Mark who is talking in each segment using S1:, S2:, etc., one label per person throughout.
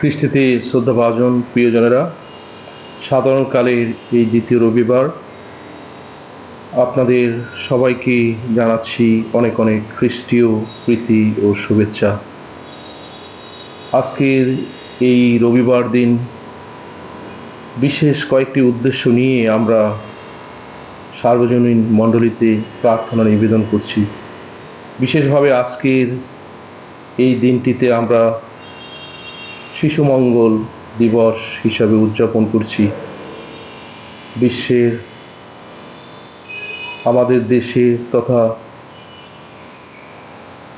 S1: খ্রিস্টীতে শ্রদ্ধাভাজন প্রিয়জনেরা, সাধারণকালের এই দ্বিতীয় রবিবার আপনাদের সবাইকে জানাচ্ছি অনেক অনেক খ্রিস্টীয় প্রীতি ও শুভেচ্ছা। আজকের এই রবিবার দিন বিশেষ কয়েকটি উদ্দেশ্য নিয়ে আমরা সার্বজনীন মণ্ডলীতে প্রার্থনা নিবেদন করছি। বিশেষভাবে আজকের এই দিনটিতে আমরা শিশু মঙ্গল দিবস হিসাবে উদযাপন করছি। বিশ্বের, আমাদের দেশে তথা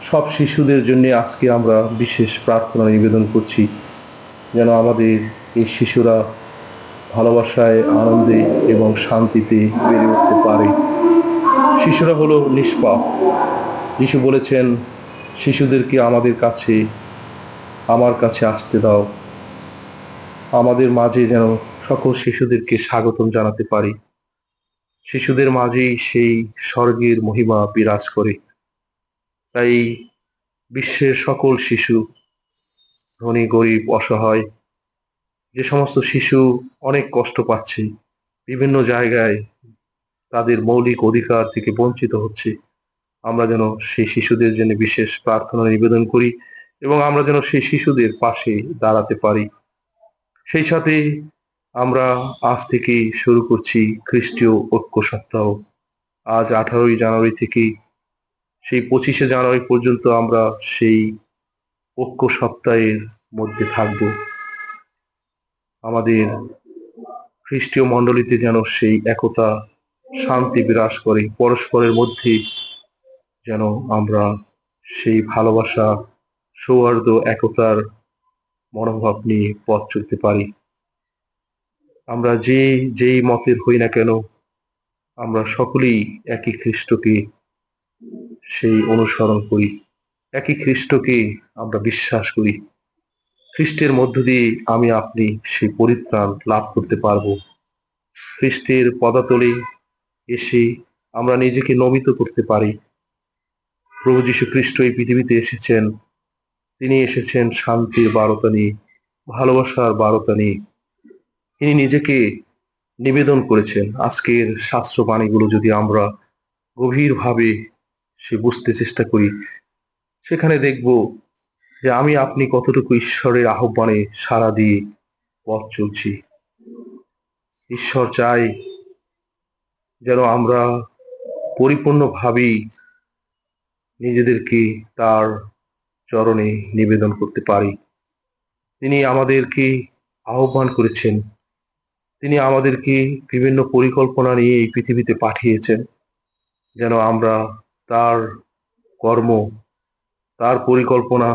S1: সব শিশুদের জন্য আজকে আমরা বিশেষ প্রার্থনা নিবেদন করছি, যেন আমাদের এই শিশুরা ভালোবাসায়, আনন্দে এবং শান্তিতে বেড়ে উঠতে পারে। শিশুরা হলো নিষ্পাপ। যিশু বলেছেন, শিশুদেরকে আমার কাছে আসতে দাও। আমাদের মাঝে যেন সকল শিশুদেরকে স্বাগতম জানাতে পারি। শিশুদের মাঝেই সেই স্বর্গের মহিমা বিরাজ করে। তাই বিশ্বের সকল শিশু, ধনী গরিব অসহায়, যে সমস্ত শিশু অনেক কষ্ট পাচ্ছে, বিভিন্ন জায়গায় তাদের মৌলিক অধিকার থেকে বঞ্চিত হচ্ছে, আমরা যেন সেই শিশুদের জন্য বিশেষ প্রার্থনা নিবেদন করি এবং আমরা যেন সেই শিশুদের পাশে দাঁড়াতে পারি। সেই সাথে আমরা আজ থেকে শুরু করছি খ্রিস্টীয় ঐক্য সপ্তাহ। আজ 18ই জানুয়ারি থেকে সেই 25শে জানুয়ারি পর্যন্ত আমরা সেই ঐক্য সপ্তাহের মধ্যে থাকব। আমাদের খ্রিস্টীয় মণ্ডলীতে যেন সেই একতা, শান্তি বিরাজ করে, পরস্পরের মধ্যে যেন আমরা সেই ভালোবাসা, সৌহার্দ্য, একতার মনোভাব নিয়ে পথ চলতে পারি। আমরা যেই মতের হই না কেন, আমরা সকলেই একই খ্রিস্টকে সেই অনুসরণ করি, একই খ্রিস্টকে আমরা বিশ্বাস করি। খ্রিস্টের মধ্য দিয়ে আমি আপনি সেই পরিত্রাণ লাভ করতে পারবো। খ্রিস্টের পদাতলে এসে আমরা নিজেকে নমিত করতে পারি। প্রভু যীশু খ্রিস্ট এই পৃথিবীতে এসেছেন, তিনি এসেছেন শান্তির বার্তা নিয়ে, ভালোবাসার বার্তা নিয়ে। তিনি নিজেকে নিবেদন করেছেন। আজকের শাস্ত্র বাণীগুলো যদি আমরা গভীরভাবে বুঝতে চেষ্টা করি, সেখানে দেখব যে আমি আপনি কতটুকু ঈশ্বরের আহ্বানে সাড়া দিয়ে পথ চলছি। ঈশ্বর চাই যেন আমরা পরিপূর্ণভাবেই নিজেদেরকে তার চরণে নিবেদন করতে পারি। তিনি আমাদেরকে আহ্বান করেছেন, তিনি আমাদেরকে বিভিন্ন পরিকল্পনা নিয়ে এই পৃথিবীতে পাঠিয়েছেন, যেন আমরা তার কর্ম, তার পরিকল্পনা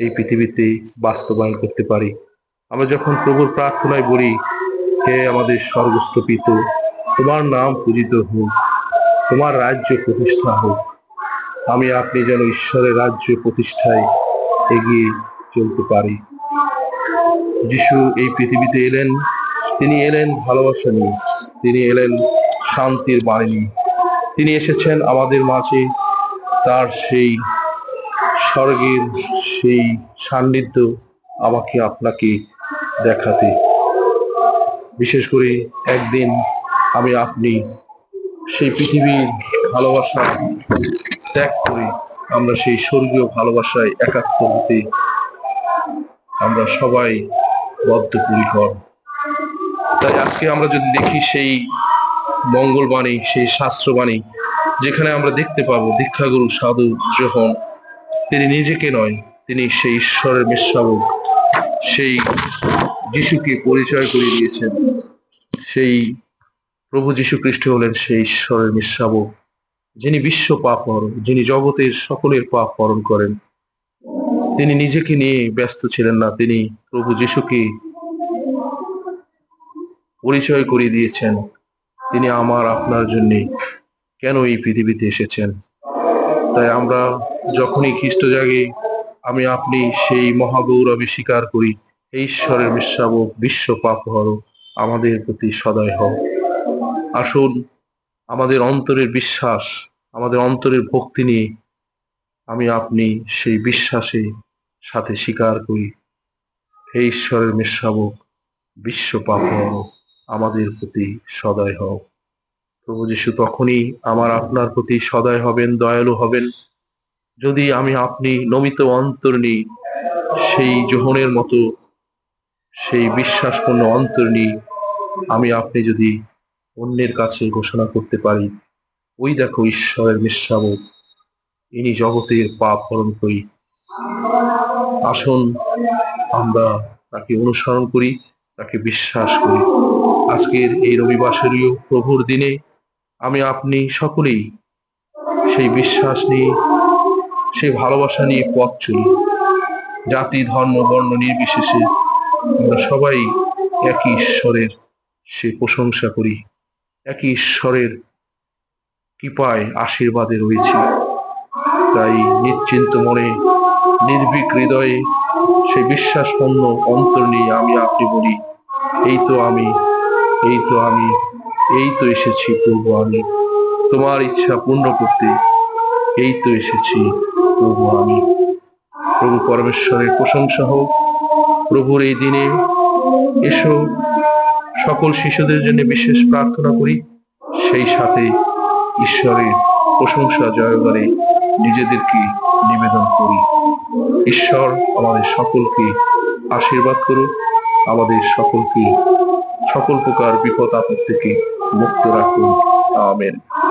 S1: এই পৃথিবীতে বাস্তবায়ন করতে পারি। আমরা যখন প্রভুর প্রার্থনায় বলি, হে আমাদের স্বর্গস্থ পিতা, তোমার নাম পূজিত হোক, তোমার রাজ্য প্রতিষ্ঠা হোক, আমি আপনি যেন ঈশ্বরের রাজ্য প্রতিষ্ঠায় এগিয়ে চলতে পারি। যিশু এই পৃথিবীতে এলেন, তিনি এলেন ভালোবাসা নিয়ে, তিনি এলেন শান্তির বাণী নিয়ে। তিনি এসেছেন আমাদের মাঝে তার সেই স্বর্গের সেই সান্নিধ্য আমাকে আপনাকে দেখাতে। বিশেষ করে একদিন আমি আপনি সেই পৃথিবীর ভালোবাসা ত্যাগ করে আমরা সেই স্বর্গীয় ভালোবাসায় একাত্ম হতে আমরা সবাই বদ্ধপরিকর। তাই আজকে আমরা যদি দেখি সেই মঙ্গলবাণী, সেই শাস্ত্রবাণী, যেখানে আমরা দেখতে পাবো দীক্ষাগুরু সাধু যোহন, তিনি নিজেকে নয়, তিনি সেই ঈশ্বরের মেষশাবক, সেই যিশুকে পরিচয় করিয়ে দিয়েছেন। সেই প্রভু যীশু খ্রিস্ট হলেন সেই ঈশ্বরের মেষশাবক, যিনি বিশ্ব পাপ হরণ, যিনি জগতের সকলের পাপ হরণ করেন। তিনি নিজেকে নিয়ে ব্যস্ত ছিলেন না, তিনি প্রভু যীশুকে পরিচয় করিয়ে দিয়েছেন তিনি আমার আপনার জন্য কেন এই পৃথিবীতে এসেছেন। তাই আমরা যখনই খ্রিস্ট জাগে, আমি আপনি সেই মহাগৌরবে স্বীকার করি, ঈশ্বরের মেষশাবক, বিশ্ব পাপহরণ আমাদের প্রতি সদয় হও। আসুন আমাদের অন্তরের বিশ্বাস, আমাদের অন্তরের ভক্তি নিয়ে আমি আপনি সেই বিশ্বাসের সাথে স্বীকার করি, হে ঈশ্বরের মেষশাবক, বিশ্ব পাপ আমাদের প্রতি সদয় হও। প্রভু যীশু তখনই আপনার প্রতি সদয় হবেন, দয়ালু হবেন, যদি আপনি নমিত অন্তর নিই, সেই যোহনের মতো সেই বিশ্বাসপূর্ণ অন্তর নিই আপনি যদি অন্যের কাছে ঘোষণা করতে পারি, ওই দেখো ঈশ্বরের নিঃস্বাবক, ইনি জগতের পাপ হরণ করি। আসুন আমরা তাকে অনুসরণ করি, তাকে বিশ্বাস করি। আজকের এই রবিবাসরীয় প্রভুর দিনে আপনি সকলেই সেই বিশ্বাস নিয়ে, সেই ভালোবাসা নিয়ে পথ চলি। জাতি, ধর্ম, বর্ণ নির্বিশেষে আমরা সবাই একই ঈশ্বরের সে প্রশংসা করি, একই ঈশ্বরের কৃপায় আশীর্বাদে রয়েছি। তাই নিশ্চিন্ত মনে, নির্ভীক হৃদয়ে, সেই বিশ্বাসপূর্ণ অন্তর নিয়ে আপনি বলি, এই তো আমি, এই তো আমি, এই তো এসেছি প্রভু, আমি তোমার ইচ্ছা পূর্ণ করতে এই তো এসেছি প্রভু আমি। প্রভু পরমেশ্বরের প্রশংসা হোক। প্রভুর এই দিনে এসো সকল শিশুদের জন্য বিশেষ প্রার্থনা করি, সেই সাথে ঈশ্বরের প্রশংসা জয়গানে নিজেদেরকে নিবেদন করি। ঈশ্বর আমাদের সকলকে আশীর্বাদ করুক, আমাদের সকলকে সকল প্রকার বিপদ আপদ থেকে মুক্ত রাখুন। আমেন।